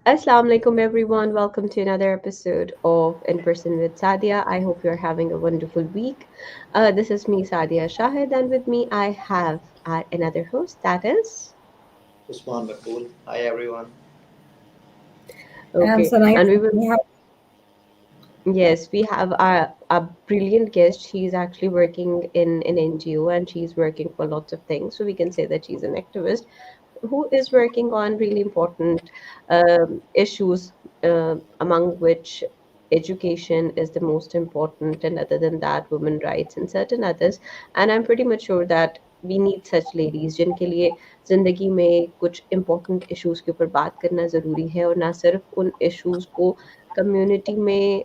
Assalamu alaikum everyone. Welcome to another episode of In Person with Sadia. I hope you're having a wonderful week. This is me, Sadia Shahid, and with me I have another host. That is Usman Makul. Hi everyone. And okay, so nice. and we will. We have Yes, we have a brilliant guest. She's actually working in an NGO and she's working for lots of things. So we can say that she's an activist who is working on really important issues, among which education is the most important, and other than that, women rights and certain others. And I'm pretty much sure that we need such ladies जिनके लिए ज़िंदगी में कुछ important issues के ऊपर बात करना ज़रूरी है, और ना सिर्फ उन issues को कम्युनिटी में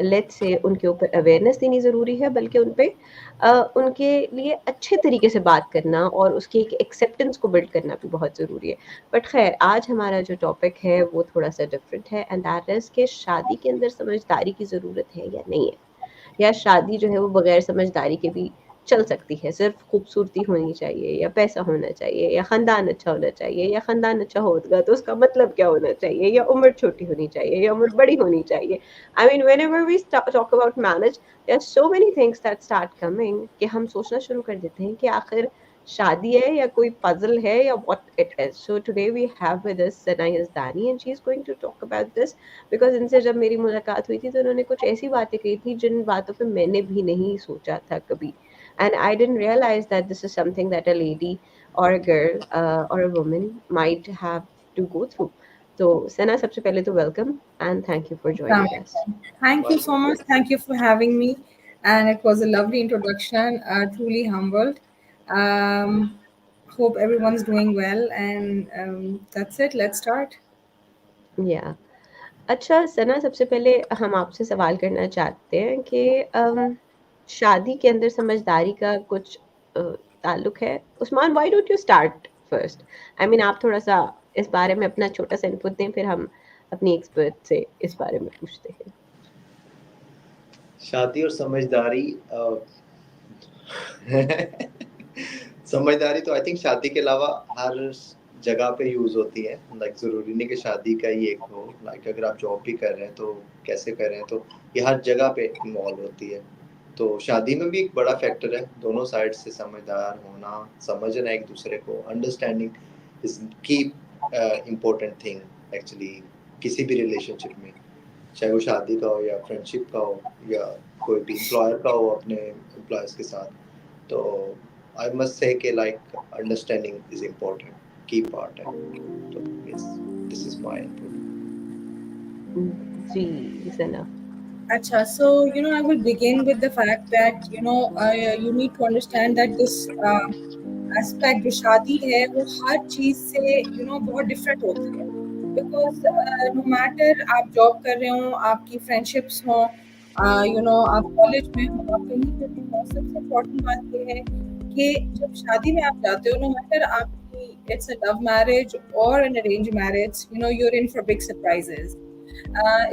लेट्स से उनके ऊपर अवेयरनेस देनी ज़रूरी है, बल्कि उन पे उनके लिए अच्छे तरीके से बात करना और उसकी एक एक्सेप्टेंस को बिल्ड करना भी बहुत ज़रूरी है। बट ख़ैर, आज हमारा जो टॉपिक है वो थोड़ा-सा डिफरेंट है, एंड दैट इज़ कि शादी के अंदर समझदारी की ज़रूरत है या नहीं है? या शादी जो है वो बगैर समझदारी के भी चल सकती है, सिर्फ खूबसूरती होनी चाहिए या पैसा होना चाहिए या ख़ानदान अच्छा होना चाहिए, या ख़ानदान अच्छा होगा तो उसका मतलब क्या होना चाहिए, या उम्र छोटी होनी चाहिए या उम्र बड़ी होनी चाहिए। I mean whenever we talk about marriage, there are so many things that start coming कि हम सोचना शुरू कर देते हैं कि आखिर शादी है या कोई पजल है या what it is. So today we have with us Sana Yazdani and she is going to talk about this, because इनसे जब मेरी मुलाकात हुई थी तो उन्होंने कुछ ऐसी बातें कही थी जिन बातों पे मैंने भी नहीं सोचा था कभी। And I didn't realise that this is something that a lady और अ गर्ल और a woman might have to go through. तो सना, सबसे पहले तो welcome and thank you for joining us. Thank you so Welcome. much. Thank you for having me. And it was a lovely introduction. Truly humbled. Um, Hope everyone's doing well. And that's it. Let's start. या अच्छा सना, सबसे पहले हम आपसे सवाल करना चाहते हैं कि शादी के अंदर समझदारी का कुछ ताल्लुक है। Usman, why don't you start first? I mean, आप थोड़ा सा इस बारे में अपना छोटा सा इनपुट दें, फिर हम अपनी एक्सपर्ट से इस बारे में पूछते हैं। शादी और समझदारी समझदारी तो आई थिंक शादी के अलावा हर जगह पे यूज होती है। लाइक जरूरी नहीं कि शादी का ही एक हो। लाइक अगर आप जॉब भी कर रहे हैं तो कैसे कर रहे हैं, तो ये हर जगह पे इन्वॉल्व होती है। तो शादी में भी एक बड़ा फैक्टर है, दोनों साइड से समझदार होना, समझना एक दूसरे को। अंडरस्टैंडिंग इज की इम्पोर्टेंट थिंग एक्चुअली किसी भी रिलेशनशिप में, चाहे वो शादी का हो या फ्रेंडशिप का हो या कोई भी एम्प्लॉयर का हो अपने एम्प्लॉयज़ के साथ। तो आई मस्ट से कि like understanding is important, key part है। तो yes, this is my input. जी Sana. Acha, so I will begin with the fact that you need to understand that this aspect जो शादी है वो हर चीज से बहुत डिफरेंट होती है, बिकॉज नो मैटर आप जॉब कर रहे हो, आपकी फ्रेंडशिप्स हो, आप कॉलेज में हो, आप कहीं पे भी हो, सबसे इम्पोर्टेंट बात ये है कि जब शादी में आप जाते हो, नो मैटर आपकी इट्स अ लव मैरिज और an arrange marriage, you're in for big surprises,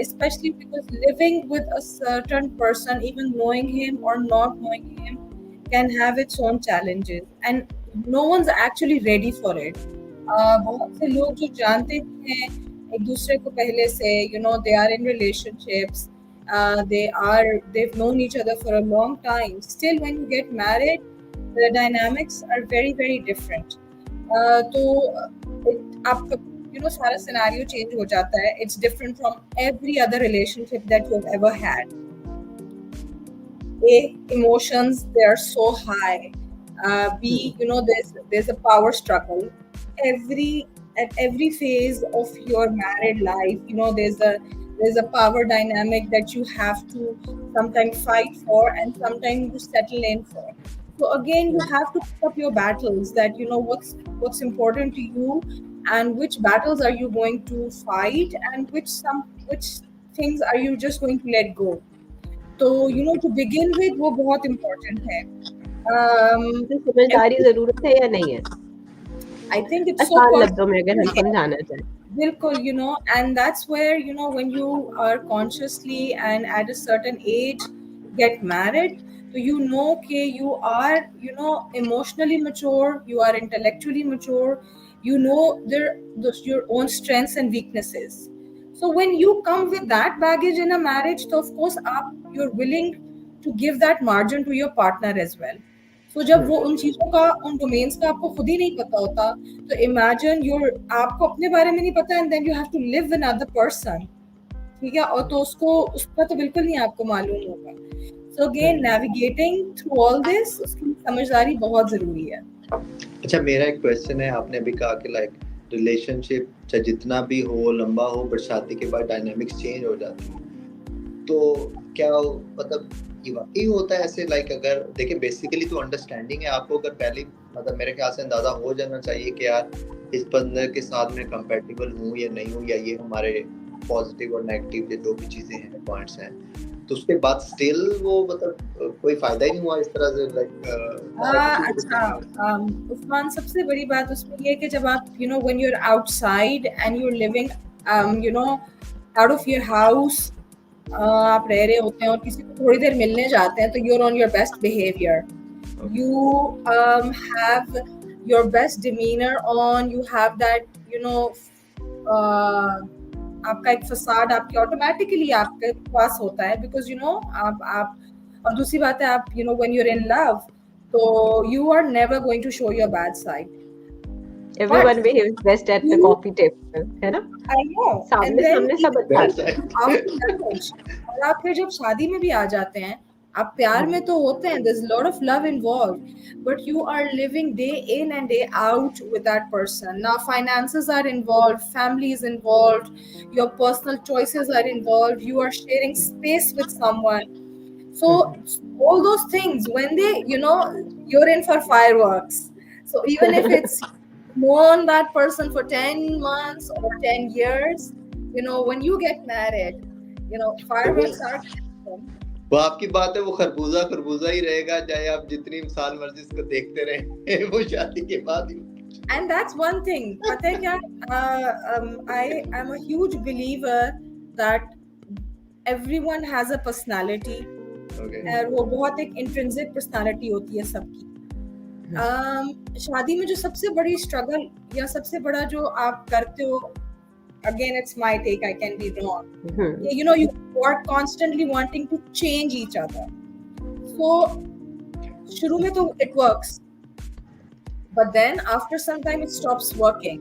especially because living with a certain person, even knowing him or not knowing him, can have its own challenges, and no one's actually ready for it. बहुत से लोग जो जानते हैं एक दूसरे को पहले से, they are in relationships, they've known each other for a long time. Still, when you get married, the dynamics are very very different. तो आपका सारा सिनेरियो चेंज हो जाता है. It's different from every other relationship that you've ever had. A, emotions, they are so high. B, there's a power struggle. Every at every phase of your married life, there's a power dynamic that you have to sometimes fight for and sometimes you settle in for. So again, you have to pick up your battles, that what's important to you, and which battles are you going to fight, and which things are you just going to let go. तो to begin with वो बहुत important है. um, तो समझदारी every- ज़रूरत है या नहीं है? I think it's so आसान लफ्ज़ों में अगर हम personal. समझाना चाहें। बिल्कुल, and that's where when you are consciously and at a certain age get married, so कि you are emotionally mature, you are intellectually mature, you know your own strengths and weaknesses. So when you come with that baggage in a marriage, so of course you're willing to give that margin to your partner as well. So जब वो उन चीज़ों का, उन domains का आपको खुद ही नहीं पता होता, तो imagine आपको अपने बारे में नहीं पता and then you have to live with another person, ठीक है, और तो उसका तो बिल्कुल नहीं आपको मालूम होगा. So again, navigating through all this, उसकी समझदारी बहुत जरूरी है. अच्छा, मेरा एक क्वेश्चन है. आपने अभी कहा कि लाइक रिलेशनशिप चाहे जितना भी हो, लंबा हो, बट शादी के बाद डायनामिक्स चेंज हो जाती है. तो क्या मतलब ये वाकई होता है ऐसे? लाइक अगर देखिए बेसिकली तो अंडरस्टैंडिंग है. आपको अगर पहले मतलब मेरे ख्याल से अंदाजा हो जाना चाहिए कि यार इस बंदे के साथ मैं कंपैटिबल हूँ या नहीं हूँ, या ये हमारे पॉजिटिव और नेगेटिव जो भी चीज़ें हैं, पॉइंट्स हैं. तो उसके बाद स्टिल वो मतलब कोई फायदा ही नहीं हुआ इस तरह से लाइक. अच्छा, उस्मान, सबसे बड़ी बात उसमें ये है कि जब आप when you're outside and you're living out of your house, आप रह रहे होते हैं और किसी को थोड़ी देर मिलने जाते हैं, तो you're on your best behavior, you have your best demeanor on, you have that आपका एक फसाद आपके ऑटोमेटिकली आपके पास होता है, बिकॉज आप और दूसरी बात है, आप when you're in love, तो you are never going to show your bad side. Everyone behaves best at the coffee table, है ना? I know. सामने सब अच्छा है. और आप फिर जब शादी में भी आ जाते हैं, आप प्यार में तो होते हैं, there's a lot of love involved, but you are living day in and day out with that person. Now finances are involved, family is involved, your personal choices are involved, you are sharing space with someone. So all those things, when they you're in for fireworks. So even if it's known that person for 10 months or 10 years, when you get married, fireworks are वो आपकी बात है, वो खरबूजा ही रहेगा, चाहे आप जितनी साल मर्जी इसको देखते रहें, वो शादी के बाद ही. And that's one thing. पता है क्या? I am a huge believer that everyone has a personality. Okay. और वो बहुत एक intrinsic personality होती है सबकी. शादी में जो सबसे बड़ी struggle या सबसे बड़ा जो आप करते हो, again it's my take, I can be wrong, you are constantly wanting to change each other. So शुरू में तो it works, but then after some time it stops working,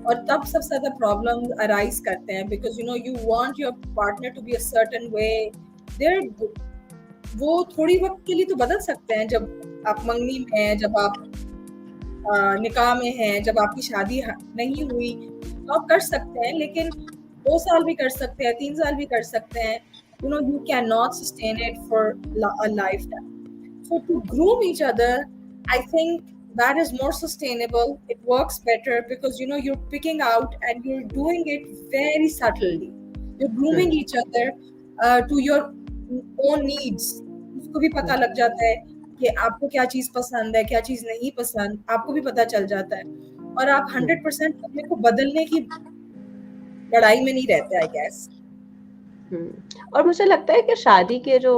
और तब सबसे ज़्यादा problems arise करते हैं, because you want your partner to be a certain way. वो थोड़ी वक्त के लिए तो बदल सकते हैं, जब आप मंगनी में हैं, जब आप निकाह में हैं, जब आपकी शादी नहीं हुई, तो आप कर सकते हैं, लेकिन 2 साल भी कर सकते हैं, 3 साल भी कर सकते हैं. You cannot sustain it for a lifetime. So to groom each other, I think that is more sustainable. It works better because you're picking out and you're doing it very subtly. You're grooming each other to your own needs. उसको भी पता लग जाता है कि आपको क्या चीज़ पसंद है, क्या चीज़ नहीं पसंद, आपको भी पता चल जाता है, और आप 100% अपने को बदलने की लड़ाई में नहीं रहते, आई गेस. और मुझे लगता है कि शादी के जो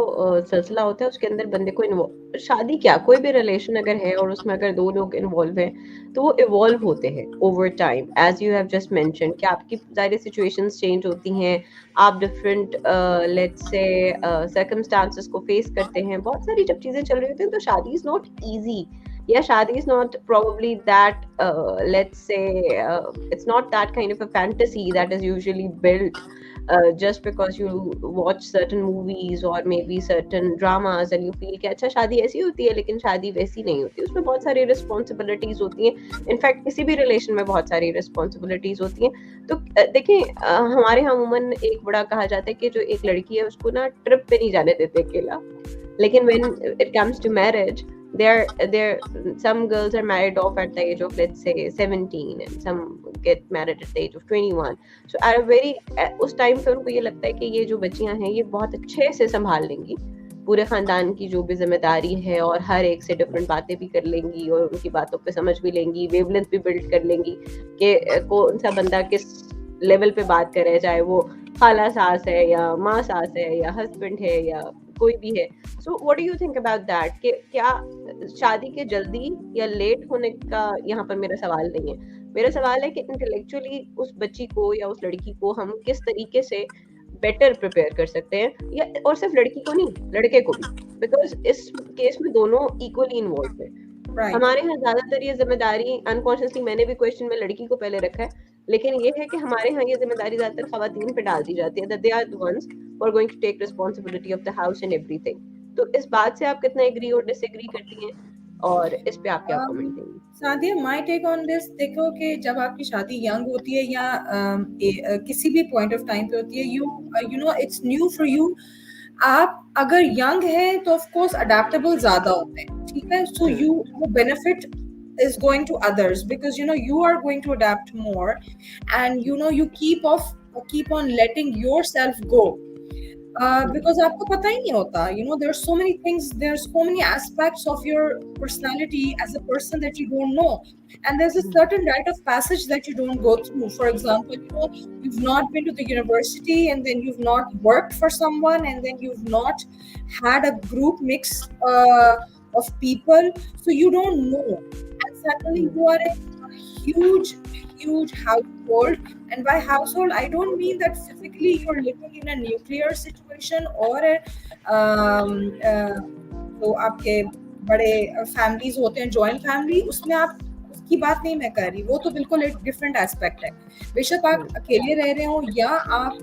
सिलसिला होता है उसके अंदर बंदे को शादी क्या कोई भी रिलेशन अगर है और उसमें अगर 2 लोग इन्वॉल्व हैं तो वो इवॉल्व होते हैं over time, as you have just mention कि आपकी सारी सिचुएशंस चेंज होती हैं, आप डिफरेंट लेट्स से सर्कमस्टांसेस को फेस करते हैं, बहुत सारी जब चीज़ें चल रही होती हैं, तो शादी is not easy. Yeah, Shadi is not probably that, let's say, it's not that kind of a fantasy that is usually built just because you watch certain movies or maybe certain dramas and you feel कि अच्छा शादी ऐसी होती है, लेकिन शादी वैसी नहीं होती. उसमें बहुत सारी रिस्पॉन्सिबिलिटीज होती हैं. इनफैक्ट किसी भी रिलेशन में बहुत सारी रिस्पॉन्सिबिलिटीज होती हैं. तो देखें, हमारे यहाँ अमूमन एक बड़ा कहा जाता है कि जो एक लड़की है उसको ना ट्रिप पे नहीं जाने देते अकेला, लेकिन when it comes to marriage, some girls are married off at the age of, let's say, 17 and some get married at the age of 21. So उस टाइम पे उनको ये लगता है कि ये जो बच्चियां हैं ये बहुत अच्छे से संभाल लेंगी पूरे खानदान की जो भी जिम्मेदारी है, और हर एक से डिफरेंट बातें भी कर लेंगी और उनकी बातों पे समझ भी लेंगी, वेवलेंथ भी बिल्ड कर लेंगी कि कौन सा बंदा किस लेवल पे बात करे, चाहे वो खाला सास है या माँ सास है या हस्बैंड है या कोई भी है. So what do you think about that? कि क्या شادی کے جلدی یا لیٹ ہونے کا یہاں پر میرا سوال نہیں ہے. میرا سوال ہے کہ انٹلیکچولی اس بچی کو یا اس لڑکی کو ہم کس طریقے سے بیٹر پریپیئر کر سکتے ہیں, یا اور صرف لڑکی کو نہیں لڑکے کو بھی, بیکاز اس کیس میں دونوں ایکولی انوالوڈ ہیں. ہمارے یہاں زیادہ تر یہ ذمہ داری انکانشیسلی, میں نے بھی کویشچن میں لڑکی کو پہلے رکھا ہے, لیکن یہ ہے کہ ہمارے یہاں یہ ذمہ داری زیادہ تر خواتین پہ ڈال دی جاتی ہے, that they are the ones who are going to take responsibility of the house and everything. تو اس بات سے آپ کتنا ایگری اور ڈس ایگری کرتی ہیں, اور اس پہ آپ کیا کامنٹ دیں گی؟ سادیا, مائی ٹیک آن دس, دیکھو کہ جب آپ کی شادی ینگ ہوتی ہے یا کسی بھی پوائنٹ آف ٹائم پہ ہوتی ہے, you know it's new for you. آپ اگر ینگ ہیں تو آف کورس اڈیپٹیبل زیادہ ہوتے ہیں, ٹھیک ہے, so you benefit is going to others because you are going to adapt more, and you keep on letting yourself go, because aapko pata hi nahi hota, there are so many things, there are so many aspects of your personality as a person that you don't know, and there's a certain rite of passage that you don't go through. For example, you've not been to the university, and then you've not worked for someone, and then you've not had a group mix of people, so you don't know. Suddenly you are in a huge household, and by household I don't mean that physically you're living in a nuclear situation or تو آپ کے بڑے families ہوتے ہیں, joint family, اس میں آپ اس کی بات نہیں میں کر رہی, وہ تو بالکل ایک ڈفرینٹ ایسپیکٹ ہے. بے شک آپ اکیلے رہ رہے ہوں یا آپ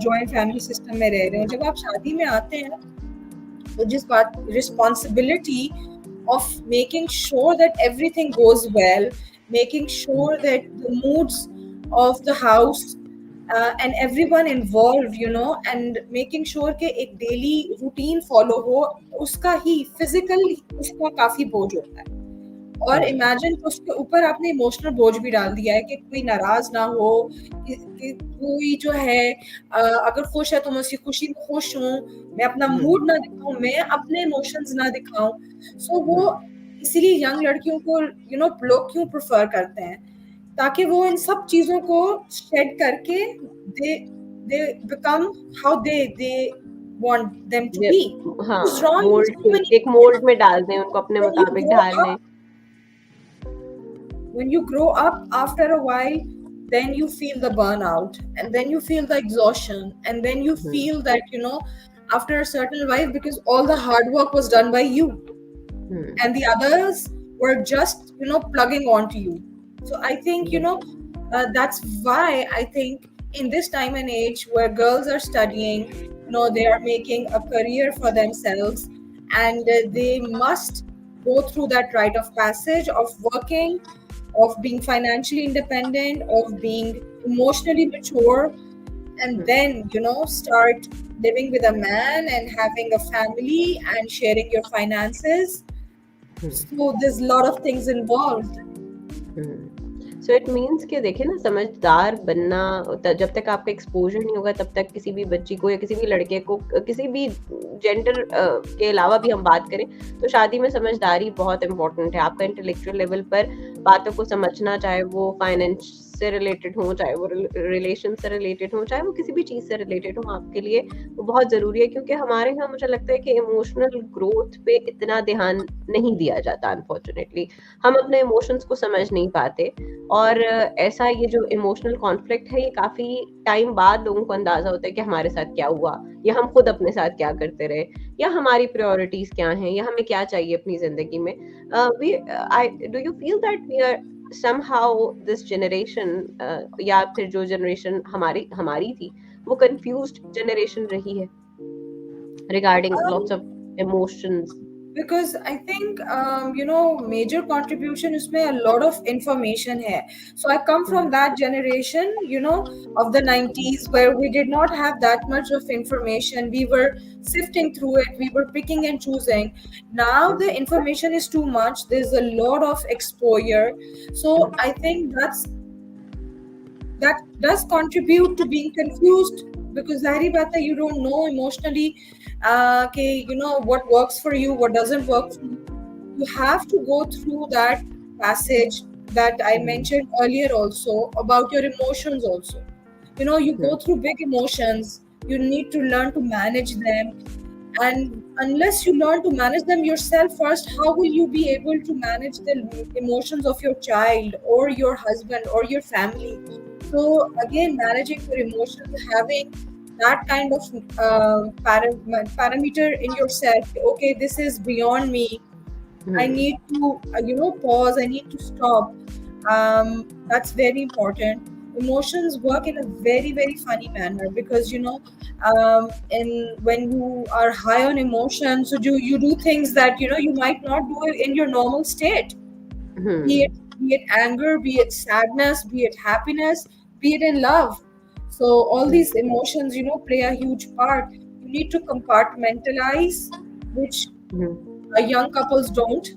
جوائنٹ فیملی سسٹم میں رہ رہے ہوں, جب آپ شادی میں آتے ہیں تو جس بات responsibility of making sure that everything goes well, making sure that the moods of the house and everyone involved, and making sure کہ ایک daily routine follow ہو, اس کا ہی physical اس کا کافی بوجھ ہوتا ہے. اور امیجن اس کے اوپر آپ نے ایموشنل بوجھ بھی ڈال دیا ہے کہ کوئی ناراض نہ ہو, کہ کوئی جو ہے اگر خوش ہے تو میں اس کی خوشی میں خوش ہوں, میں اپنا موڈ نہ دکھاؤں, میں اپنے ایموشنز نہ دکھاؤں. سو وہ اسی لیے ینگ لڑکیوں کو لوگ کیوں پریفر کرتے ہیں, تاکہ وہ ان سب چیزوں کو شیڈ کر کے they become how they want them to be. ہاں, ایک مولڈ میں ڈال دیں ان کو, اپنے مطابق ڈھال لیں. When you grow up, after a while, then you feel the burnout, and then you feel the exhaustion, and then you feel that after a certain while, because all the hard work was done by you, and the others were just plugging onto you. So I think that's why I think in this time and age where girls are studying, they are making a career for themselves, and they must go through that rite of passage of working, of being financially independent, of being emotionally mature, and then start living with a man and having a family and sharing your finances. So there's a lot of things involved. So it means کہ دیکھیں نا, سمجھدار بننا, جب تک آپ کا exposure نہیں ہوگا تب تک کسی بھی بچی کو یا کسی بھی لڑکے کو, کسی بھی جینڈر کے علاوہ بھی ہم بات کریں تو شادی میں سمجھداری بہت امپورٹنٹ ہے. آپ کا انٹلیکچوئل لیول پر باتوں کو سمجھنا, چاہے وہ فائنینس سے ریلیٹڈ ہوں, چاہے وہ ریلیشن سے ریلیٹڈ ہوں, چاہے وہ کسی بھی چیز سے ریلیٹڈ ہوں, آپ کے لیے وہ بہت ضروری ہے. کیونکہ ہمارے یہاں مجھے لگتا ہے کہ ایموشنل گروتھ پہ اتنا دھیان نہیں دیا جاتا انفارچونیٹلی. ہم اپنے ایموشنس کو سمجھ نہیں پاتے, اور ایسا یہ جو ایموشنل کانفلکٹ ہے یہ کافی ٹائم بعد لوگوں کو اندازہ ہوتا ہے کہ ہمارے ساتھ کیا ہوا, یا ہم خود اپنے ساتھ کیا کرتے رہے, یا ہماری پریورٹیز کیا ہیں, یا ہمیں کیا چاہیے اپنی زندگی میں. Do you feel that we are somehow this generation, یا پھر جو جنریشن ہماری تھی وہ کنفیوزڈ جنریشن رہی ہے regarding lots of emotions? Because I think major contribution usme a lot of information hai. So I come from that generation of the 90s where we did not have that much of information. We were sifting through it, we were picking and choosing. Now the information is too much, there's a lot of exposure. So I think that does contribute to being confused, because zahiri baat hai, you don't know emotionally what works for you, what doesn't work for you. You have to go through that passage that I mentioned earlier also about your emotions also. You go through big emotions, you need to learn to manage them, And unless you learn to manage them yourself first, how will you be able to manage the emotions of your child or your husband or your family? So again, managing your emotions, having that kind of parameter in yourself. Okay, this is beyond me. I need to, pause. I need to stop. That's very important. Emotions work in a very, very funny manner because in when you are high on emotions, so you do things that you might not do it in your normal state. Be it anger, be it sadness, be it happiness, be it in love. So all these emotions, play a huge part. You need to compartmentalize, which young couples don't,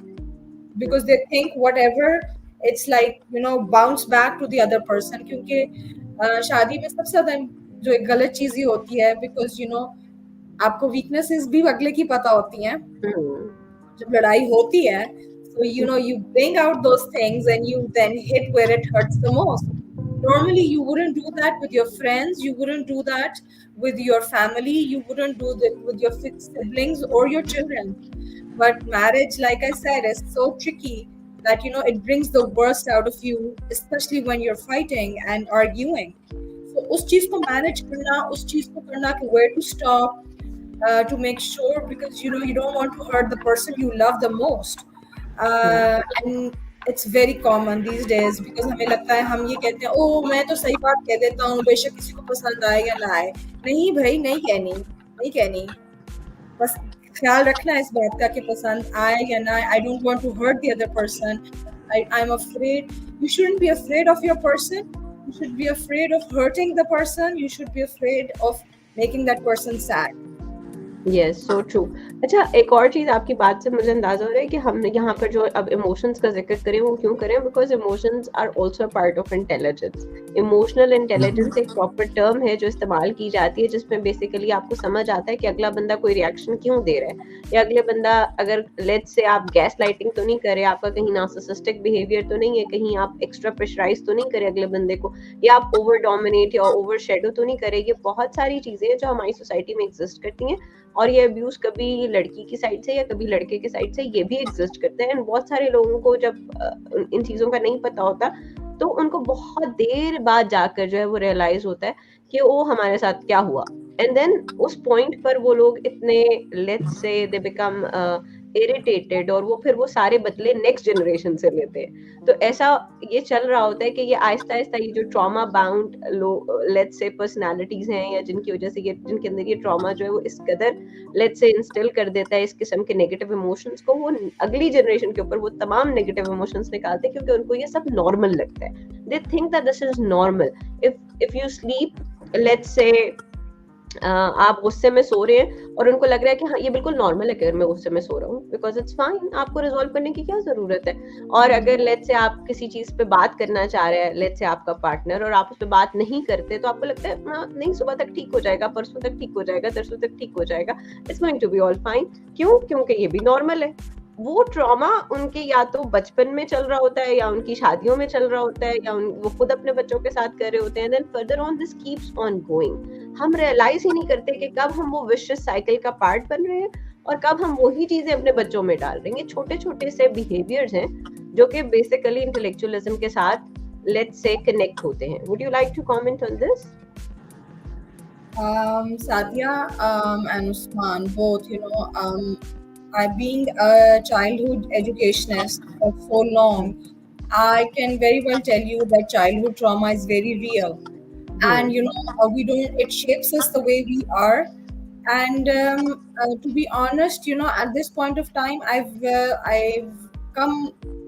because they think whatever, it's like bounce back to the other person. کیونکہ شادی میں سب سے زیادہ جو ایک غلط چیز یہ ہوتی ہے, بیکاز آپ کو ویکنیسز بھی اگلے کی پتہ ہوتی ہیں. جب لڑائی ہوتی ہے, so you bring out those things and you then hit where it hurts the most. Normally you wouldn't do that with your friends, you wouldn't do that with your family, you wouldn't do that with your siblings or your children. But marriage, like I said, is so tricky that it brings the worst out of you, especially when you're fighting and arguing. So us cheez ko manage karna, us cheez ko karna ki where to stop, to make sure, because you don't want to hurt the person you love the most. And it's very common these days, because ہمیں لگتا ہے, ہم یہ کہتے ہیں, او میں تو صحیح بات کہہ دیتا ہوں, بے شک کسی کو پسند آئے یا نہ آئے. نہیں بھائی, نہیں کہنی. بس خیال رکھنا اس بات کا کہ پسند آئے یا نہ آئے. I don't want to hurt the other person. I'm afraid. You shouldn't be afraid of your person. You should be afraid of hurting the person. You should be afraid of making that person sad. Yes so true. اچھا, ایک اور چیز آپ کی بات سے مجھے اندازہ ہو رہا ہے کہ ہم نے یہاں پر جو اب ایموشنس کا ذکر کریں وہ کیوں کریں, because emotions are also part of intelligence. Emotional intelligence ایک پراپر ٹرم ہے جو استعمال کی جاتی ہے, جس میں بیسیکلی آپ کو سمجھ آتا ہے کہ اگلا بندہ کوئی ریئیکشن کیوں دے رہا ہے, یا اگلے بندہ اگر لیٹس سے آپ گیس لائٹنگ تو نہیں کرے, آپ کا کہیں نارسسسٹک بیہیویئر تو نہیں ہے, کہیں آپ ایکسٹرا پریشرائز تو نہیں کرے اگلے بندے کو, یا آپ اوور ڈومینیٹ یا اوور شیڈو تو نہیں کرے. یہ بہت ساری چیزیں ہیں جو ہماری سوسائٹی میں ایگزسٹ کرتی ہیں, اور یہ ابیوز کبھی لڑکی کی سائڈ سے یا کبھی لڑکے کی سائڈ سے یہ بھی ایگزسٹ کرتے ہیں. اینڈ بہت سارے لوگوں کو جب ان چیزوں کا نہیں پتا ہوتا تو ان کو بہت دیر بعد جا کر جو ہے وہ ریئلائز ہوتا ہے کہ وہ ہمارے ساتھ کیا ہوا. اینڈ دین اس پوائنٹ پر وہ لوگ اتنے let's say they become irritated, اور وہ پھر وہ سارے بدلے نیکسٹ جنریشن سے لیتے ہیں. تو ایسا یہ چل رہا ہوتا ہے کہ یہ آہستہ آہستہ یہ جو trauma bound let's say personalities ہیں, یا جن کی وجہ سے یہ جن کے اندر یہ ٹراما جو ہے وہ اس قدر لیٹس سے انسٹل کر دیتا ہے اس قسم کے نیگیٹو ایموشنس کو, وہ اگلی جنریشن کے اوپر وہ تمام نیگیٹو ایموشنس نکالتے ہیں, کیونکہ ان کو یہ سب نارمل لگتا ہے. They think that this is normal. If you sleep, let's say آپ غصے میں سو رہے ہیں اور ان کو لگ رہا ہے کہ ہاں یہ بالکل نارمل ہے کہ اگر میں غصے میں سو رہا ہوں, بیکاز اٹس فائن, آپ کو ریزالو کرنے کی کیا ضرورت ہے. اور اگر لیٹ سے آپ کسی چیز پہ بات کرنا چاہ رہے ہیں, لیٹ سے آپ کا پارٹنر, اور آپ اس پہ بات نہیں کرتے, تو آپ کو لگتا ہے ہاں نہیں, صبح تک ٹھیک ہو جائے گا, پرسوں تک ٹھیک ہو جائے گا, ترسوں تک ٹھیک ہو جائے گا, it's going to be all fine. کیوں؟ کیونکہ یہ بھی نارمل ہے. وہ ٹراما ان کے یا تو بچپن میں چل رہا ہوتا ہے, یا ان کی شادیوں میں چل رہا ہوتا ہے, یا وہ خود اپنے بچوں کے ساتھ کر رہے ہوتے ہیں. Then further on this keeps on going. ہم ریئلائز ہی نہیں کرتے کہ کب ہم وہ وشیس سائیکل کا پارٹ بن رہے ہیں اور کب ہم وہی چیزیں اپنے بچوں میں ڈال رہے ہیں. چھوٹے چھوٹے سے بیہیویئرز ہیں جو کہ بیسیکلی انٹلیکچوئلزم کے ساتھ لیٹس سے کنیکٹ ہوتے ہیں. Would you like to comment on this? Sadia and Usman, both, being a childhood educationist for so long, I can very well tell you that childhood trauma is very real. And, we don't, it shapes us the way we are. And to be honest, at this point of time, I've come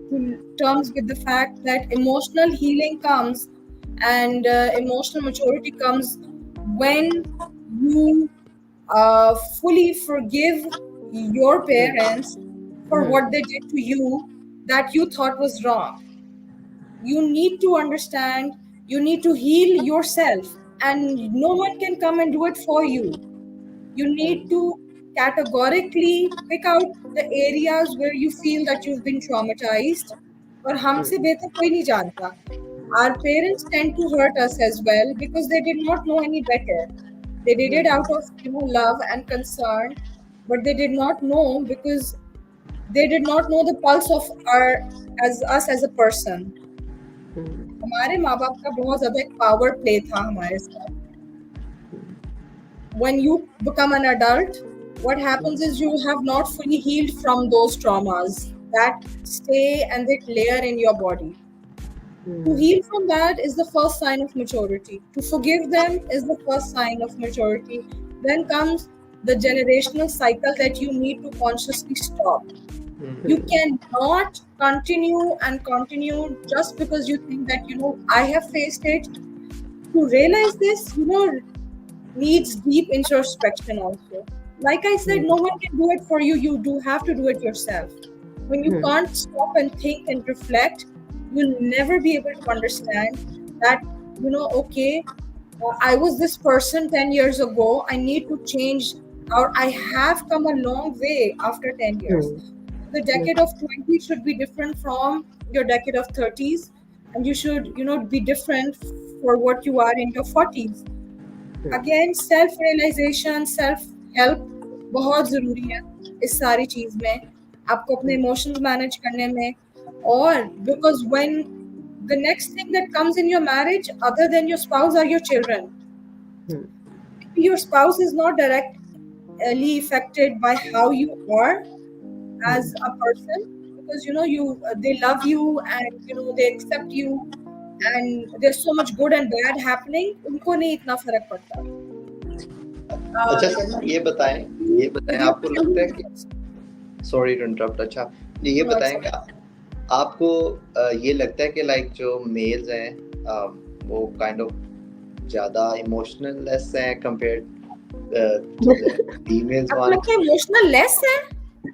to terms with the fact that emotional healing comes, and emotional maturity comes when you fully forgive your parents for what they did to you that you thought was wrong. You need to understand, you need to heal yourself, and no one can come and do it for you. You need to categorically pick out the areas where you feel that you've been traumatized. اور ہم سے بہتر کوئی نہیں جانتا. Our parents tend to hurt us as well because they did not know any better. They did it out of love and concern. but they did not know because they did not know the pulse of us as a person. ہمارے ماں باپ کا بہت زیادہ ایک power play تھا ہمارے ساتھ. When you become an adult, what happens is you have not fully healed from those traumas that stay and they layer in your body. To heal from that is the first sign of maturity. To forgive them is the first sign of maturity. Then comes the generational cycle that you need to consciously stop. You cannot continue just because you think that, I have faced it. To realize this, needs deep introspection also. Like I said, no one can do it for you. You do have to do it yourself. When you can't stop and think and reflect, you'll never be able to understand that, okay, I was this person 10 years ago. I need to change, or I have come a long way after 10 years. The decade of 20 should be different from your decade of 30s, and you should, be different for what you are in your 40s. Again, self realization, self help بہت ضروری ہے اس ساری چیز میں, آپ کو اپنے emotions manage کرنے میں. اور because when the next thing that comes in your marriage other than your spouse are your children. Your spouse is not directly affected by how you are as a person, because they love you and they accept you and there's so much good and bad happening. ان کو نہیں اتنا فرق پڑتا. اچھا سر یہ بتائیں آپ کو لگتا ہے کہ سوری ٹو انٹرپٹ, اچھا یہ بتائیں کہ آپ کو یہ لگتا ہے کہ لائک جو میلز ہیں وہ کائنڈ آف زیادہ ایموشنل لیس ہیں کمپیئرڈ فیمیلز والے؟ ایموشنل لیس ہے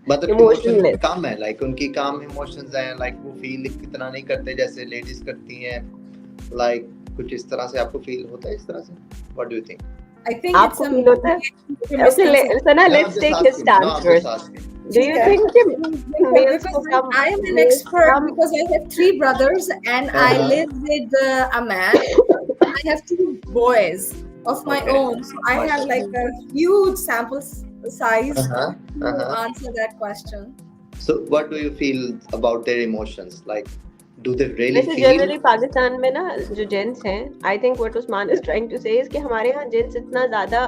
مطلب ایموشنل کم ہے, لائک ان کی کم ایموشنز ہیں, لائک وہ فیل اتنا نہیں کرتے جیسے لیڈیز کرتی ہیں, لائک کچھ اس طرح سے آپ کو فیل ہوتا ہے اس طرح سے؟ What do you think? I think آپ کو فیل ہوتا ہے؟ Okay, Sana, let's take his stance first. Do you think males ko kam? I am an expert because I have 3 brothers and I live with a man. I have 2 boys of my own, so I have like a huge sample size to answer that question. So what do you feel about their emotions? Like, do they really feel? Generally Pakistan میں نا جو gents ہیں, I think what Usman is trying to say is کہ ہمارے ہاں gents اتنا زیادہ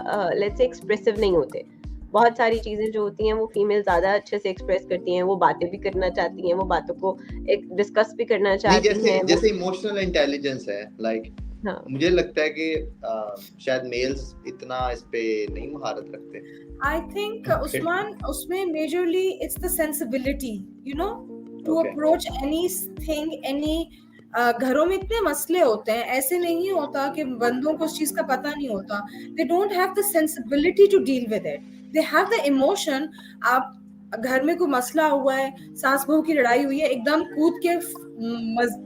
let's say expressive نہیں ہوتے. بہت ساری چیزیں جو ہوتی ہیں وہ فیمیل زیادہ اچھے سے ایکسپریس کرتی ہیں, وہ باتیں بھی کرنا چاہتی ہیں, وہ باتوں کو ایک ڈسکس بھی کرنا چاہتی ہیں. جیسے ایموشنل انٹیلیجنس ہے, لائک مجھے لگتا ہے کہ شاید میلز اتنا اس پہ نہیں مہارت رکھتے. I think Usman, اس میں majorly it's the sensibility, to approach anything, any گھروں میں اتنے مسئلے ہوتے ہیں, ایسے نہیں ہوتا کہ بندوں کو اس چیز کا پتہ نہیں ہوتا. They don't have the sensibility to deal with it. They have the emotion. آپ گھر میں کوئی مسئلہ ہوا ہے, ساس بہو کی لڑائی ہوئی ہے, ایک دم کود کے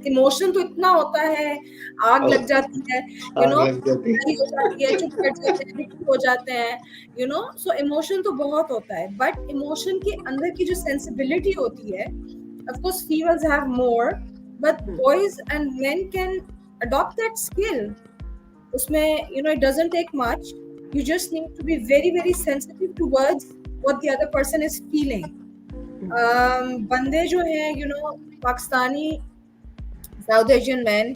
ایموشن تو اتنا ہوتا ہے, آگ لگ جاتی ہے, لڑائی ہو جاتی ہے, چپ کر جاتے ہیں, ہو جاتے ہیں, سو ایموشن تو بہت ہوتا ہے. بٹ ایموشن کے اندر کی جو سینسیبلٹی ہوتی ہے, of course females have more, but boys and men can adopt that skill. Usme, it doesn't take much. You just need to be very, very sensitive towards what the other person is feeling. Bande jo hain, Pakistani, South Asian men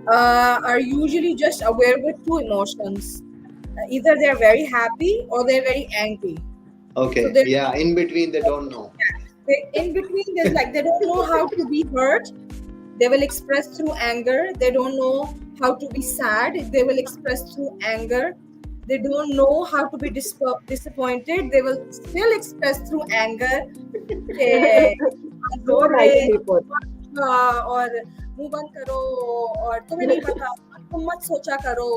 are usually just aware with 2 emotions. Either they're very happy or they're very angry. Okay, so in between they don't know. In between, there's like they don't know how to be hurt. They will express through anger. They don't know how to be sad. They will express through anger. They don't know how to be disappointed. They will still express through anger. اور منہ بند کرو, اور تمہیں نہیں پتا, تم مت سوچا کرو.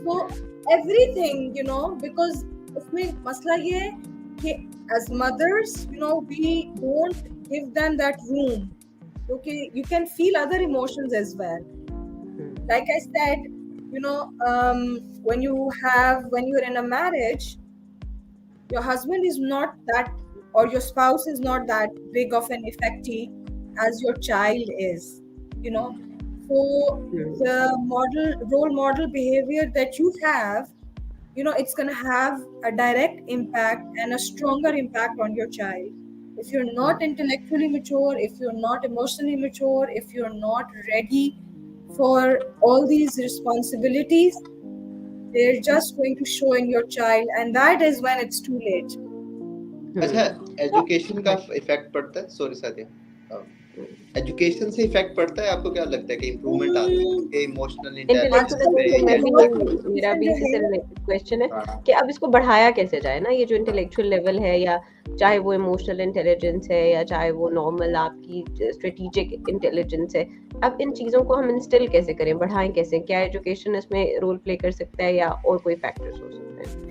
So everything, because اس میں مسئلہ یہ ہے کہ as mothers, we don't give them that room. Okay, you can feel other emotions as well. Like I said, when you're in a marriage, your husband is not that, or your spouse is not that big of an effectee as your child is. So the role model behavior that you have, it's going to have a direct impact and a stronger impact on your child. If you're not intellectually mature, if you're not emotionally mature, if you're not ready for all these responsibilities, they're just going to show in your child, and that is when it's too late. اچھا education کا effect پڑتا ہے, sorry سادیا, education سے effect پڑتا ہے, آپ کو کیا لگتا ہے کہ امپروومنٹ آتی ہے کہ ایموشنل انٹیلیجنس پہ؟ میرا بھی اسی سے کویسچن ہے کہ اب اس کو بڑھایا کیسے جائے نا, یہ جو انٹلیکچوئل لیول ہے, یا چاہے وہ ایموشنل انٹیلیجنس ہے یا چاہے وہ نارمل آپ کی اسٹریٹجک انٹیلیجنس ہے, اب ان چیزوں کو ہم انسٹل کیسے کریں, بڑھائیں کیسے, کیا ایجوکیشن اس میں رول پلے کر سکتا ہے یا اور کوئی فیکٹرز ہو سکتے ہیں؟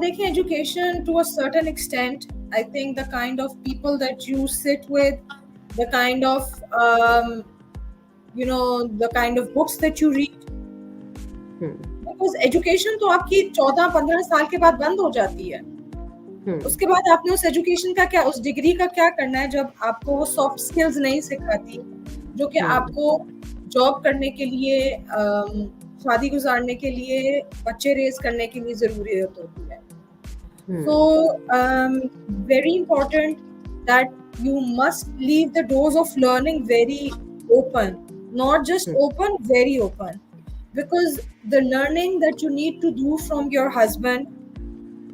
دیکھیں, education to a certain extent, I think the kind of people that you sit with, the kind of the kind of books that you read, because education تو آپ کی 14-15 سال کے بعد بند ہو جاتی ہے. اس کے بعد آپ نے اس ایجوکیشن کا کیا, اس ڈگری کا کیا کرنا ہے جب آپ کو وہ سافٹ اسکلز نہیں سکھاتی جو کہ آپ کو جاب کرنے کے لیے, شادی گزارنے کے لیے, بچے ریز کرنے کے لیے ضروریت ہوتی ہے. So very important that you must leave the doors of learning very open, not just open, very open, because the learning that you need to do from your husband,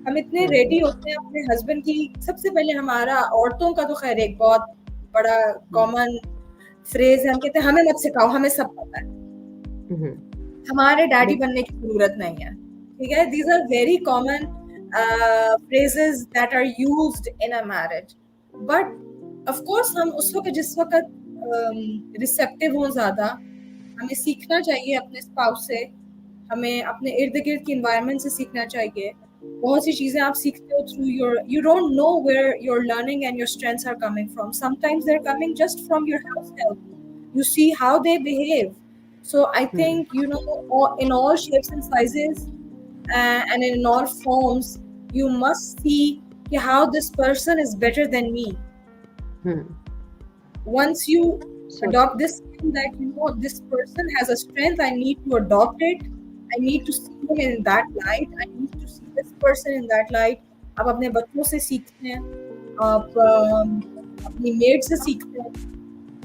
ہم اتنے ریڈی ہوتے ہیں اپنے ہسبینڈ کی. سب سے پہلے ہمارا عورتوں کا تو خیر ایک بہت بڑا کامن فریز ہے, ہم کہتے ہیں ہمیں مت سکھاؤ, ہمیں سب پتا ہے, ہمارے ڈیڈی بننے کی ضرورت نہیں ہے. ٹھیک ہے, these are very common phrases that are used in a marriage, but of course ہم اس وقت جس وقت receptive ہوں زیادہ, ہمیں سیکھنا چاہیے اپنے spouse سے, ہمیں اپنے ارد گرد کی environment سے سیکھنا چاہیے. بہت سی چیزیں آپ سیکھتے ہو through you don't know where your learning and your strengths are coming from. Sometimes they're coming just from your house help. You see how they behave. So I think in all shapes and sizes and in all forms, you must see how this person is better than me. Once you adopt this skill that this person has a strength, I need to adopt it, I need to see him in that light, I need to see this person in that light. آپ اپنے بچوں سے سیکھتے ہیں, آپ اپنی made سے سیکھتے ہیں.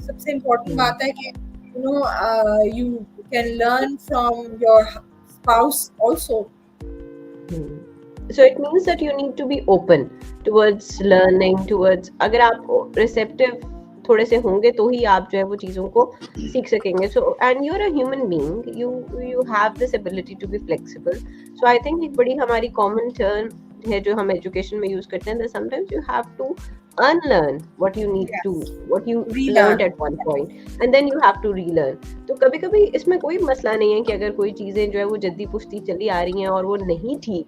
سب سے امپورٹنٹ بات ہے کہ you can learn from your spouse also. So it means that you need to be open towards learning, towards, اگر آپ receptive تھوڑے سے ہوں گے تو ہی آپ جو ہے وہ چیزوں کو سیکھ سکیں گے. So and you're a human being, you have this ability to be flexible. So I think ایک بڑی ہماری common term ہے جو ہم ایجوکیشن میں یوز کرتے ہیں, that sometimes you have to unlearn what you need to, what you learned at one point, and then you have to relearn. تو کبھی کبھی اس میں کوئی مسئلہ نہیں ہے کہ اگر کوئی چیزیں جو ہے وہ جدی پشتی چلی آ رہی ہیں اور وہ نہیں ٹھیک,